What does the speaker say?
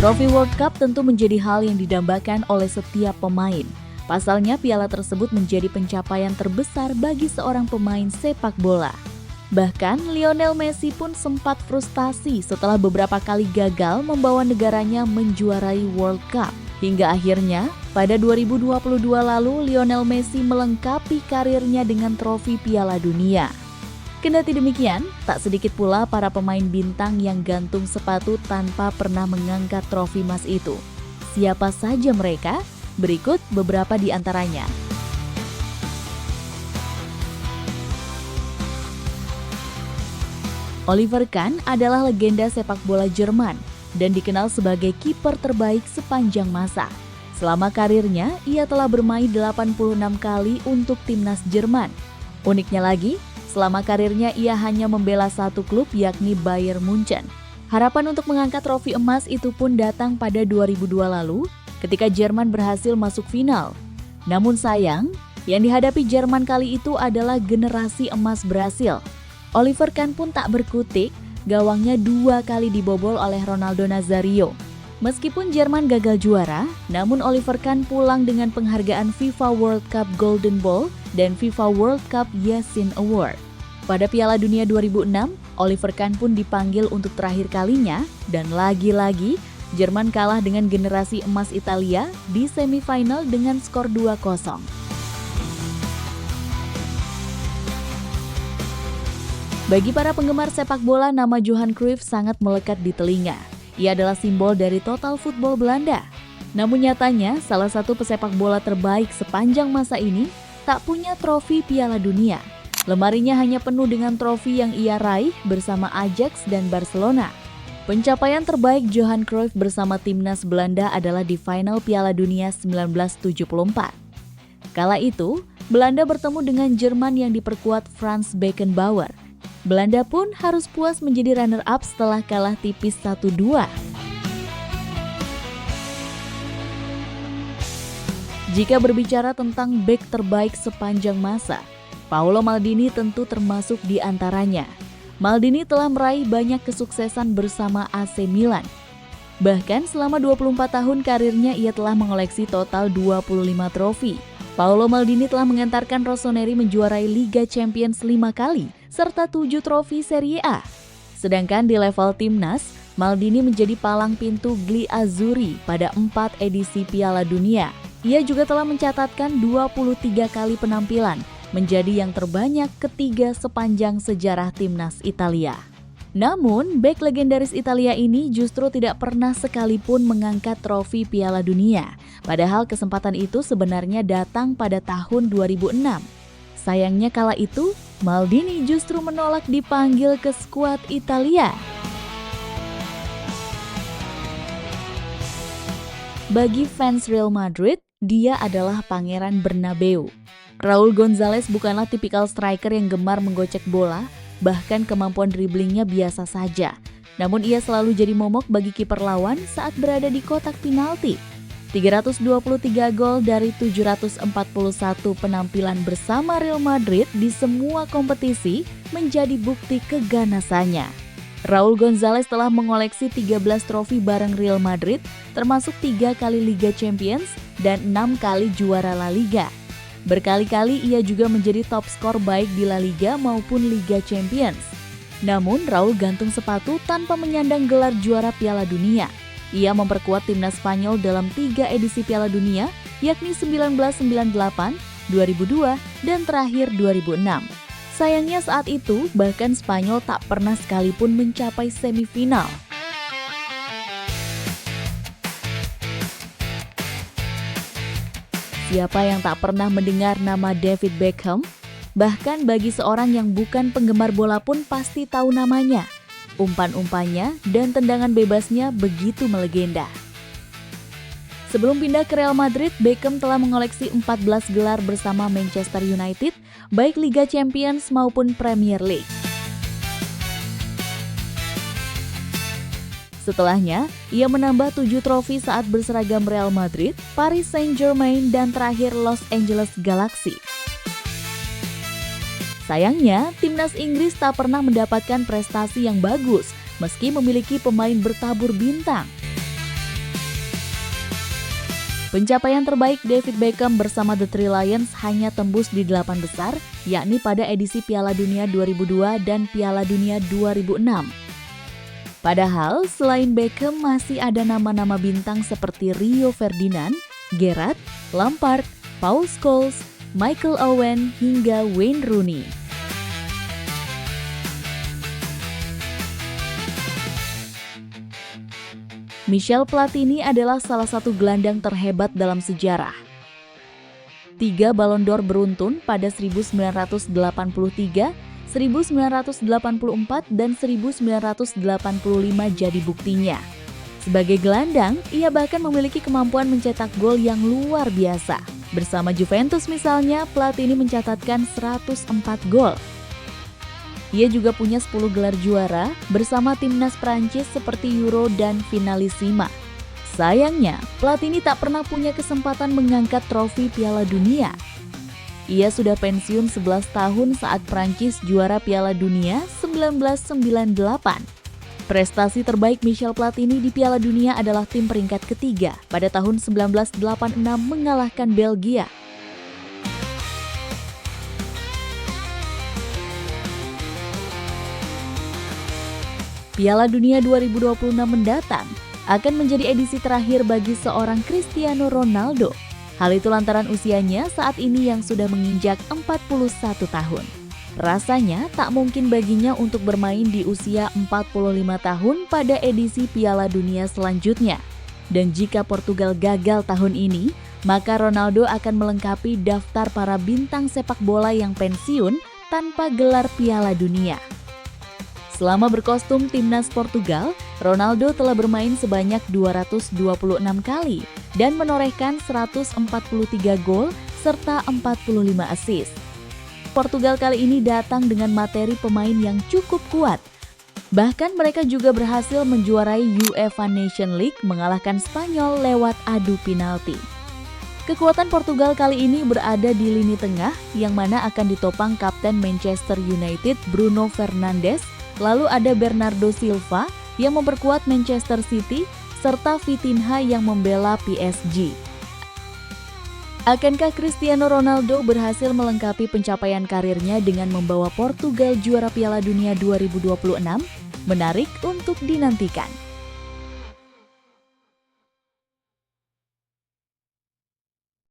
Trofi World Cup tentu menjadi hal yang didambakan oleh setiap pemain. Pasalnya, piala tersebut menjadi pencapaian terbesar bagi seorang pemain sepak bola. Bahkan, Lionel Messi pun sempat frustasi setelah beberapa kali gagal membawa negaranya menjuarai World Cup. Hingga akhirnya, pada 2022 lalu, Lionel Messi melengkapi karirnya dengan trofi Piala Dunia. Kendati demikian, tak sedikit pula para pemain bintang yang gantung sepatu tanpa pernah mengangkat trofi emas itu. Siapa saja mereka? Berikut beberapa di antaranya. Oliver Kahn adalah legenda sepak bola Jerman dan dikenal sebagai kiper terbaik sepanjang masa. Selama karirnya, ia telah bermain 86 kali untuk timnas Jerman. Uniknya lagi, selama karirnya ia hanya membela satu klub yakni Bayern Munchen. Harapan untuk mengangkat trofi emas itu pun datang pada 2002 lalu ketika Jerman berhasil masuk final. Namun sayang, yang dihadapi Jerman kali itu adalah generasi emas Brasil. Oliver Kahn pun tak berkutik, gawangnya 2 kali dibobol oleh Ronaldo Nazario. Meskipun Jerman gagal juara, namun Oliver Kahn pulang dengan penghargaan FIFA World Cup Golden Ball dan FIFA World Cup Yasin Award. Pada Piala Dunia 2006, Oliver Kahn pun dipanggil untuk terakhir kalinya dan lagi-lagi Jerman kalah dengan generasi emas Italia di semifinal dengan skor 2-0. Bagi para penggemar sepak bola, nama Johan Cruyff sangat melekat di telinga. Ia adalah simbol dari total football Belanda. Namun nyatanya, salah satu pesepak bola terbaik sepanjang masa ini tak punya trofi Piala Dunia. Lemarinya hanya penuh dengan trofi yang ia raih bersama Ajax dan Barcelona. Pencapaian terbaik Johan Cruyff bersama timnas Belanda adalah di final Piala Dunia 1974. Kala itu, Belanda bertemu dengan Jerman yang diperkuat Franz Beckenbauer. Belanda pun harus puas menjadi runner-up setelah kalah tipis 1-2. Jika berbicara tentang bek terbaik sepanjang masa, Paolo Maldini tentu termasuk di antaranya. Maldini telah meraih banyak kesuksesan bersama AC Milan. Bahkan selama 24 tahun karirnya ia telah mengoleksi total 25 trofi. Paolo Maldini telah mengantarkan Rossoneri menjuarai Liga Champions 5 kali, serta 7 trofi Serie A. Sedangkan di level timnas, Maldini menjadi palang pintu Gli Azzurri pada 4 edisi Piala Dunia. Ia juga telah mencatatkan 23 kali penampilan, menjadi yang terbanyak ketiga sepanjang sejarah timnas Italia. Namun, bek legendaris Italia ini justru tidak pernah sekalipun mengangkat trofi Piala Dunia. Padahal kesempatan itu sebenarnya datang pada tahun 2006. Sayangnya kala itu, Maldini justru menolak dipanggil ke skuad Italia. Bagi fans Real Madrid, dia adalah Pangeran Bernabeu. Raul Gonzalez bukanlah tipikal striker yang gemar menggocek bola, bahkan kemampuan driblingnya biasa saja. Namun ia selalu jadi momok bagi kiper lawan saat berada di kotak penalti. 323 gol dari 741 penampilan bersama Real Madrid di semua kompetisi menjadi bukti keganasannya. Raul Gonzalez telah mengoleksi 13 trofi bareng Real Madrid, termasuk 3 kali Liga Champions dan 6 kali juara La Liga. Berkali-kali ia juga menjadi top skor baik di La Liga maupun Liga Champions. Namun Raul gantung sepatu tanpa menyandang gelar juara Piala Dunia. Ia memperkuat timnas Spanyol dalam 3 edisi Piala Dunia, yakni 1998, 2002, dan terakhir 2006. Sayangnya saat itu, bahkan Spanyol tak pernah sekalipun mencapai semifinal. Siapa yang tak pernah mendengar nama David Beckham? Bahkan bagi seorang yang bukan penggemar bola pun pasti tahu namanya. Umpan-umpannya dan tendangan bebasnya begitu melegenda. Sebelum pindah ke Real Madrid, Beckham telah mengoleksi 14 gelar bersama Manchester United, baik Liga Champions maupun Premier League. Setelahnya, ia menambah 7 trofi saat berseragam Real Madrid, Paris Saint-Germain, dan terakhir Los Angeles Galaxy. Sayangnya, timnas Inggris tak pernah mendapatkan prestasi yang bagus, meski memiliki pemain bertabur bintang. Pencapaian terbaik David Beckham bersama The Three Lions hanya tembus di 8 besar, yakni pada edisi Piala Dunia 2002 dan Piala Dunia 2006. Padahal selain Beckham masih ada nama-nama bintang seperti Rio Ferdinand, Gerrard, Lampard, Paul Scholes, Michael Owen, hingga Wayne Rooney. Michel Platini adalah salah satu gelandang terhebat dalam sejarah. 3 Ballon d'Or beruntun pada 1983, 1984, dan 1985 jadi buktinya. Sebagai gelandang, ia bahkan memiliki kemampuan mencetak gol yang luar biasa. Bersama Juventus misalnya, Platini mencatatkan 104 gol. Ia juga punya 10 gelar juara bersama timnas Prancis seperti Euro dan Finalissima. Sayangnya, Platini tak pernah punya kesempatan mengangkat trofi Piala Dunia. Ia sudah pensiun 11 tahun saat Prancis juara Piala Dunia 1998. Prestasi terbaik Michel Platini di Piala Dunia adalah tim peringkat ketiga pada tahun 1986 mengalahkan Belgia. Piala Dunia 2026 mendatang akan menjadi edisi terakhir bagi seorang Cristiano Ronaldo. Hal itu lantaran usianya saat ini yang sudah menginjak 41 tahun. Rasanya tak mungkin baginya untuk bermain di usia 45 tahun pada edisi Piala Dunia selanjutnya. Dan jika Portugal gagal tahun ini, maka Ronaldo akan melengkapi daftar para bintang sepak bola yang pensiun tanpa gelar Piala Dunia. Selama berkostum timnas Portugal, Ronaldo telah bermain sebanyak 226 kali dan menorehkan 143 gol serta 45 assist. Portugal kali ini datang dengan materi pemain yang cukup kuat. Bahkan mereka juga berhasil menjuarai UEFA Nation League mengalahkan Spanyol lewat adu penalti. Kekuatan Portugal kali ini berada di lini tengah yang mana akan ditopang kapten Manchester United Bruno Fernandes. Lalu ada Bernardo Silva yang memperkuat Manchester City, serta Vitinha yang membela PSG. Akankah Cristiano Ronaldo berhasil melengkapi pencapaian karirnya dengan membawa Portugal juara Piala Dunia 2026? Menarik untuk dinantikan.